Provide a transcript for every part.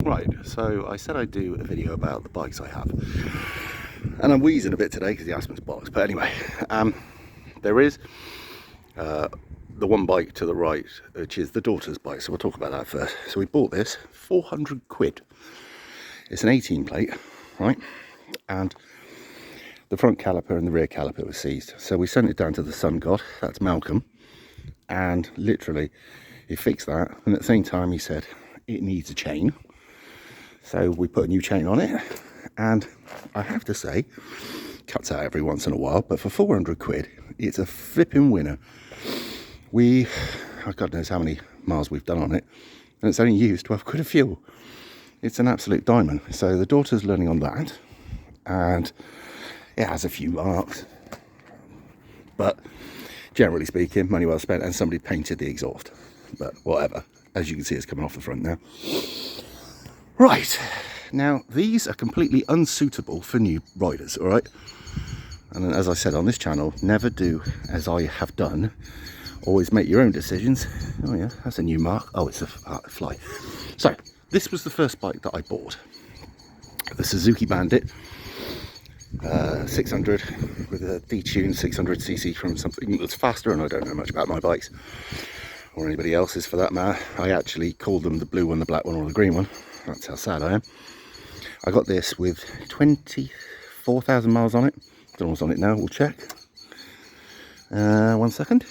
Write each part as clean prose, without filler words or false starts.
Right, so I said I'd do a video about the bikes I have, and I'm wheezing a bit today because the asthma's bollocks. But anyway, there is the one bike to the right, which is the daughter's bike, so we'll talk about that first. So we bought this, 400 quid. It's an 18 plate, right? And the front caliper and the rear caliper was seized. So we sent it down to the sun god, that's Malcolm, and literally he fixed that. And at the same time he said, it needs a chain. So we put a new chain on it, and I have to say, cuts out every once in a while, but for 400 quid, it's a flipping winner. God knows how many miles we've done on it, and it's only used 12 quid of fuel. It's an absolute diamond. So the daughter's learning on that, and it has a few marks, but generally speaking, money well spent, and somebody painted the exhaust, but whatever. As you can see, it's coming off the front now. Right, now these are completely unsuitable for new riders, all right? And as I said on this channel, never do as I have done. Always make your own decisions. Oh yeah, that's a new mark. Oh, it's a fly. So, this was the first bike that I bought. The Suzuki Bandit, 600 with a detuned 600cc from something that's faster, and I don't know much about my bikes, or anybody else's for that matter. I actually called them the blue one, the black one, or the green one. That's how sad I am. I got this with 24,000 miles on it. Don't know what's on it now, we'll check. 1 second.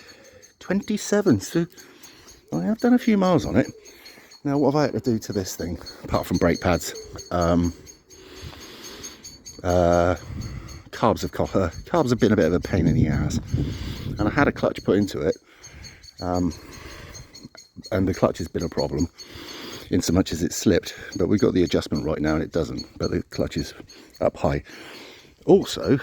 27, so I have done a few miles on it. Now what have I had to do to this thing, apart from brake pads? Carbs have been a bit of a pain in the ass. And I had a clutch put into it. And the clutch has been a problem in so much as it slipped, but we've got the adjustment right now and it doesn't, but the clutch is up high. Also,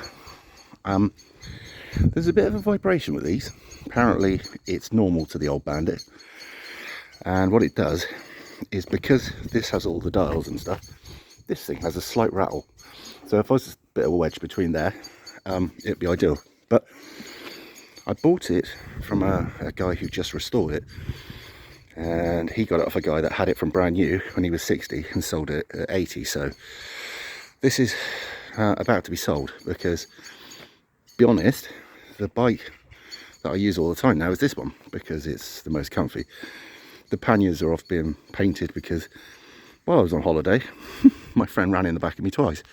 there's a bit of a vibration with these. Apparently it's normal to the old Bandit, and what it does is, because this has all the dials and stuff, this thing has a slight rattle. So if I was a bit of a wedge between there, it'd be ideal. But I bought it from a guy who just restored it, and he got it off a guy that had it from brand new when he was 60 and sold it at 80. So this is about to be sold, because, to be honest, the bike that I use all the time now is this one, because it's the most comfy. The panniers are off being painted because, while I was on holiday, my friend ran in the back of me twice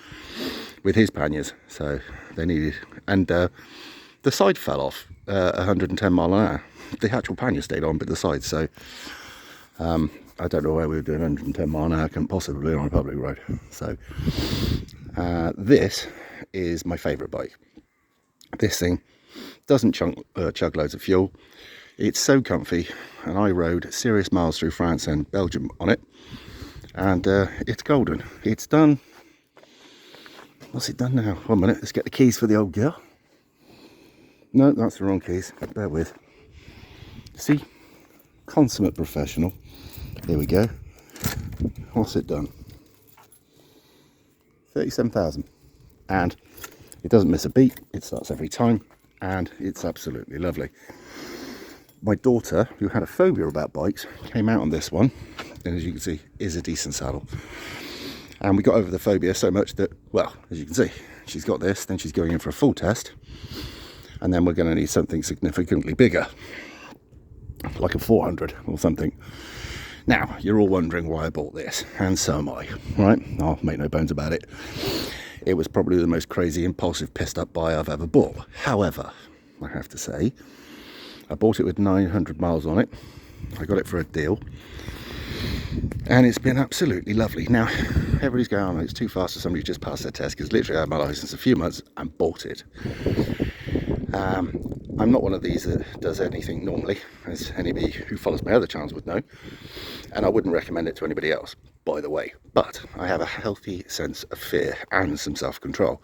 with his panniers, so they needed, and the side fell off 110 mile an hour. The actual pannier stayed on, but the side, so I don't know where we were doing 110 mile an hour, couldn't possibly on a public road. So this is my favourite bike. This thing doesn't chug loads of fuel. It's so comfy, and I rode serious miles through France and Belgium on it, and it's golden. It's done. What's it done now? 1 minute, let's get the keys for the old girl. No, that's the wrong keys, bear with. See, consummate professional. Here we go. What's it done? 37,000, and it doesn't miss a beat. It starts every time, and it's absolutely lovely. My daughter, who had a phobia about bikes, came out on this one, and as you can see, is a decent saddle. And we got over the phobia so much that, well, as you can see, she's got this, then she's going in for a full test, and then we're going to need something significantly bigger, like a 400 or something. Now, you're all wondering why I bought this, and so am I, right? I'll make no bones about it. It was probably the most crazy, impulsive, pissed up buy I've ever bought. However, I have to say, I bought it with 900 miles on it. I got it for a deal, and it's been absolutely lovely. Now, everybody's going, oh, it's too fast for somebody who just passed their test, because literally I had my license a few months and bought it. I'm not one of these that does anything normally, as anybody who follows my other channels would know, and I wouldn't recommend it to anybody else, by the way. But I have a healthy sense of fear and some self-control.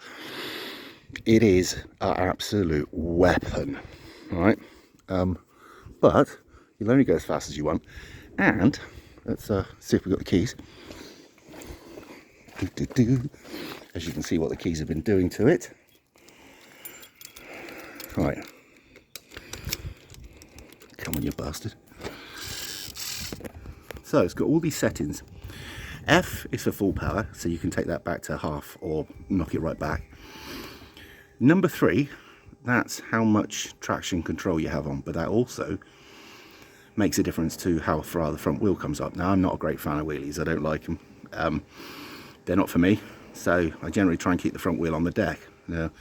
It is an absolute weapon, right? But you'll only go as fast as you want. And let's see if we've got the keys. As you can see what the keys have been doing to it. Right. Come on, you bastard. So it's got all these settings. F is for full power, so you can take that back to half or knock it right back. Number 3, that's how much traction control you have on, but that also makes a difference to how far the front wheel comes up. Now, I'm not a great fan of wheelies. I don't like them. They're not for me, so I generally try and keep the front wheel on the deck. Now,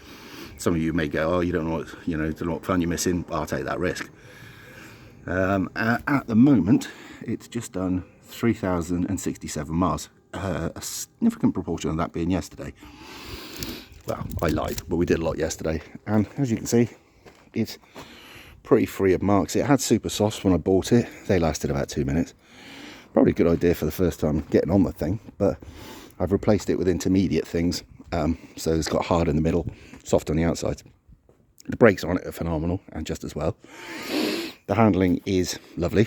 some of you may go, oh, you don't know what, don't know what fun you're missing. I'll take that risk. At the moment, it's just done 3,067 miles. A significant proportion of that being yesterday. Well, I lied, but we did a lot yesterday. And as you can see, it's pretty free of marks. It had super softs when I bought it. They lasted about 2 minutes. Probably a good idea for the first time getting on the thing, but I've replaced it with intermediate things. So it's got hard in the middle, soft on the outside. The brakes on it are phenomenal, and just as well. The handling is lovely,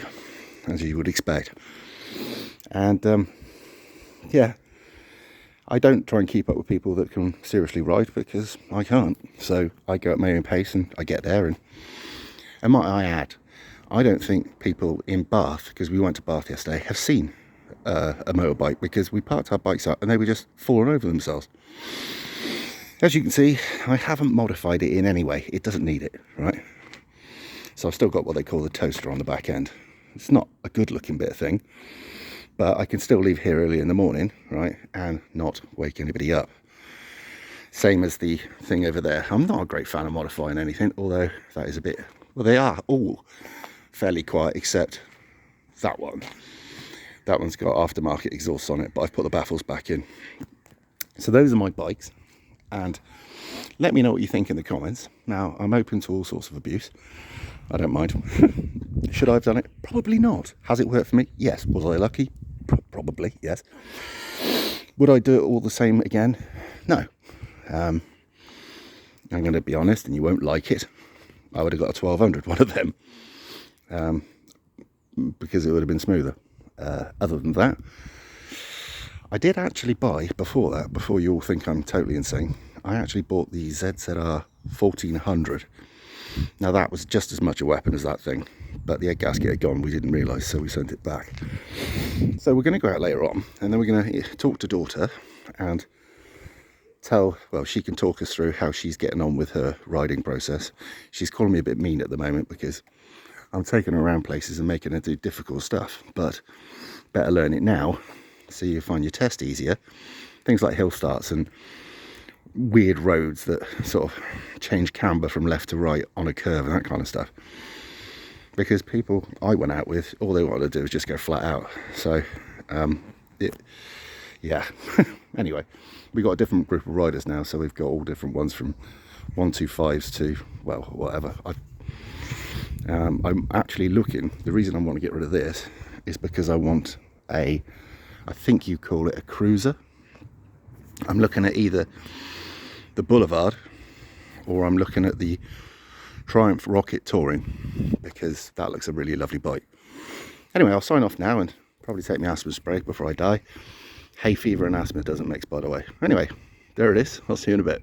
as you would expect. And yeah, I don't try and keep up with people that can seriously ride, because I can't. So I go at my own pace and I get there. And might I add, I don't think people in Bath, because we went to Bath yesterday, have seen a motorbike, because we parked our bikes up and they were just falling over themselves. As you can see, I haven't modified it in any way. It doesn't need it, right? So I've still got what they call the toaster on the back end. It's not a good looking bit of thing, but I can still leave here early in the morning, right, and not wake anybody up. Same as the thing over there. I'm not a great fan of modifying anything, although that is a bit, well, they are all fairly quiet except that one. That one's got aftermarket exhausts on it, but I've put the baffles back in. So those are my bikes, and let me know what you think in the comments. Now, I'm open to all sorts of abuse. I don't mind. Should I have done it? Probably not. Has it worked for me? Yes. Was I lucky? Probably, yes. Would I do it all the same again? No. I'm going to be honest, and you won't like it. I would have got a 1200, one of them, because it would have been smoother. Other than that, I did actually buy, before you all think I'm totally insane, I actually bought the ZZR 1400. Now that was just as much a weapon as that thing, but the egg gasket had gone, we didn't realise, so we sent it back. So we're going to go out later on, and then we're going to talk to daughter and well, she can talk us through how she's getting on with her riding process. She's calling me a bit mean at the moment because I'm taking her around places and making her do difficult stuff, but better learn it now so you find your test easier. Things like hill starts and weird roads that sort of change camber from left to right on a curve and that kind of stuff. Because people I went out with, all they wanted to do was just go flat out. So, yeah. Anyway, we've got a different group of riders now, so we've got all different ones from 125s to, well, whatever. I'm actually looking, the reason I want to get rid of this is because I want I think you call it a cruiser. I'm looking at either the Boulevard or I'm looking at the Triumph Rocket Touring, because that looks a really lovely bike. Anyway, I'll sign off now and probably take my asthma spray before I die. Hay fever and asthma doesn't mix, by the way. Anyway, there it is. I'll see you in a bit.